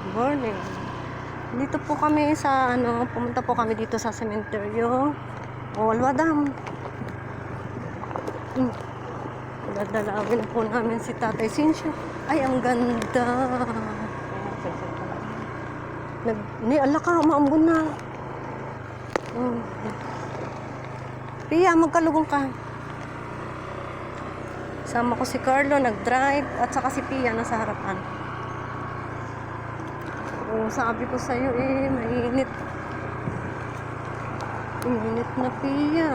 Morning. Dito po kami sa pumunta po kami dito sa sementeryo. Walwadam. Dadalawin po namin si Tatay Sinsyo. Ay, ang ganda. Ala ka, maambon na. Pia, magkalugong ka. Sama ko si Carlo, nag-drive, at saka si Pia nasa harapan. Sabi ko sa'yo mainit. Init na, Pia.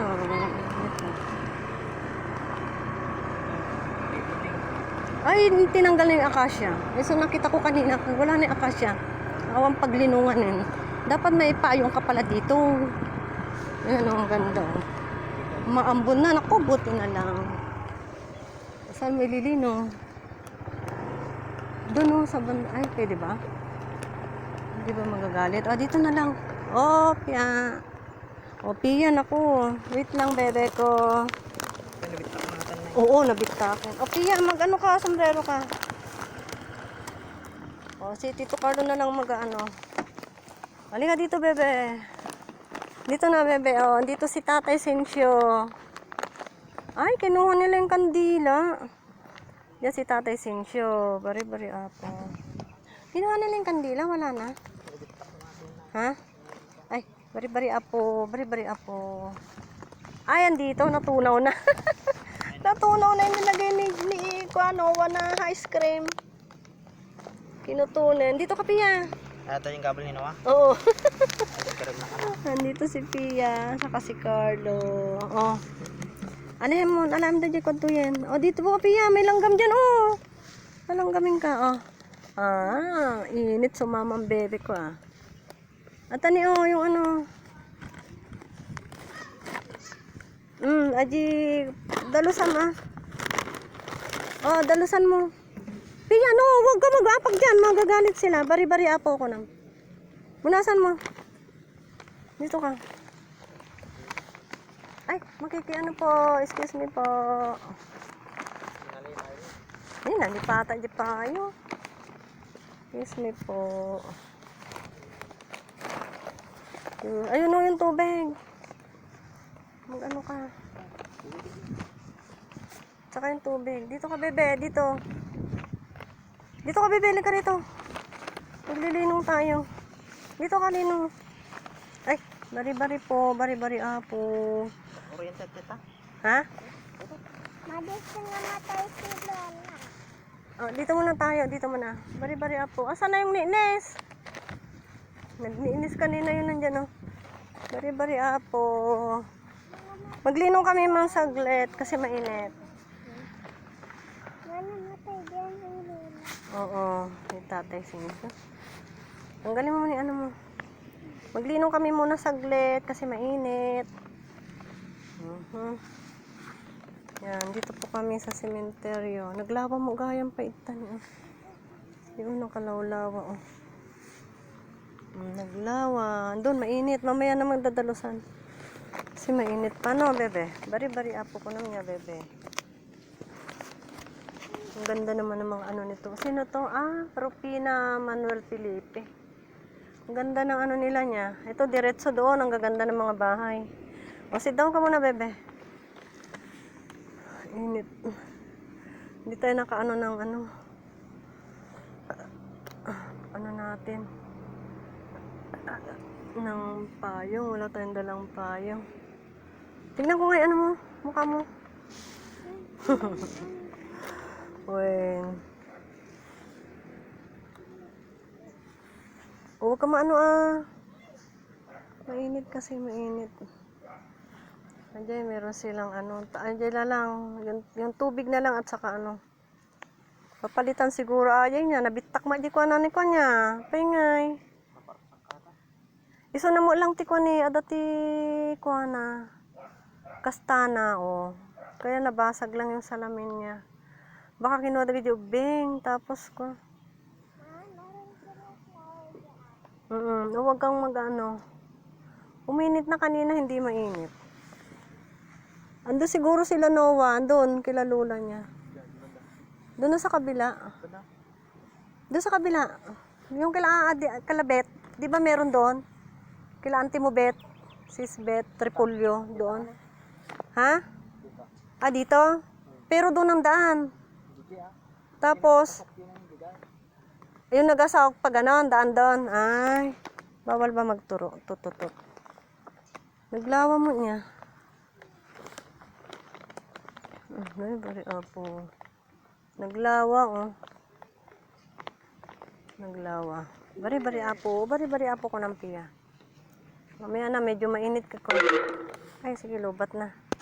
Ay, tinanggal na yung akasya. So nakita ko kanina, wala na yung akasya. Awang paglinungan Dapat may payong ka pala dito. Ayan, ang ganda. Maambon na. Naku, buti na lang. Saan may lilino? Doon sa banda. Ay, pwede ba? Hindi ba magagalit? Dito na lang. Pia. Pia, naku. Wait lang, bebe ko. Oo, nabitakin. Pia, mag-ano ka, sombrero ka. Si Tito Carlo na lang mag-ano. Halika dito, bebe. Dito na, bebe. Dito si Tatay Sinsyo. Ay, kinuha nila yung kandila. Yan si Tatay Sinsyo. Bari-bari apo. Kinuha nila yung kandila, wala na. Ha? Ay, bari-bari apo. Bari-bari apo. Ay, andito, natunaw na. Natunaw na yung nilagay ni Kuanowa na ice cream. Kinutunan. Dito ka, Pia. Ito yung kabel ni Noah? Oo. Nandito si Pia, saka si Carlo. Ano mo, alam na dyan kung yan. Dito po, Pia, may langgam dyan, Nalanggamin ka, init, sumama ang bebe ko, At yung aji, dalusan, dalusan mo. Pia, wag ka mag-apag dyan, magagalit sila. Bari-bari apo ko nang. Munasan mo. Dito ka. Ay, makikiano po. Excuse me po. Nalipatan di pa kayo. Excuse me po. Ayun yung tubig. Mag-ano ka. Tsaka yung tubig. Dito ka, bebe. Dito. Dito ka, bebe. Liga rito. Maglilinong tayo. Dito ka, linong. Ay, bari-bari po. Bari-bari apo. Oriented kita? Ha? Madito na matay si Lola. Dito muna tayo. Dito muna. Bari-bari apo. Asan na yung ninis? Nagniinis kanina yun nandyan, Bari-bari apo. Maglinong kami mga saglit kasi mainit. Matay dyan yung Lola. Oo. Yung Tatay Sinsyo. Tanggalin mo muna mo. Maglinong kami muna saglit kasi mainit. Yan, dito po kami sa sementeryo. Naglawa mo gayang paitan. Yung nakalawlawa. Naglawa. Doon, mainit. Mamaya na magdadalusan. Kasi mainit pa, bebe? Bari-bari apo ko nang bebe. Ang ganda naman ng mga nito. Sino to? Propina Manuel Felipe. Ang ganda ng nila niya. Ito, diretso doon. Ang gaganda ng mga bahay. Sit down ka muna, bebe. Init. Hindi tayo nakaano ng natin. Ng payong. Wala tayong dalang payong. Tingnan ko nga mo. Mukha mo. Huwag ka mainit kasi mainit. Andiyan, meron silang andiyan na lang. Yung tubig na lang at saka papalitan siguro. Ayun niya, nabitak di ko ni ko niya. Pingay. Iso na mo lang ti ko ni adati ko na. Kastana, Kaya nabasag lang yung salamin niya. Baka kinuha na video bing. Tapos ko. Huwag kang uminit na kanina, hindi mainit. Ando siguro sila Noah, andun, kila lula niya. Doon na sa kabila. Doon sa kabila. Yung kila Kalabet, di ba meron doon? Kila Auntie mo Bet, Sis Bet, Tripolyo, doon. Ha? Ah, dito? Pero doon ang daan. Tapos, ayun nag-asawag pa ganon, daan doon. Ay, bawal ba magturo? Tututut. Naglawa mo niya. Ay, bari apo. Naglawa, oh. Naglawa. Bari bari apo ko ng piya. Mamaya na, medyo mainit ka ko. Ay, sige, lubat na.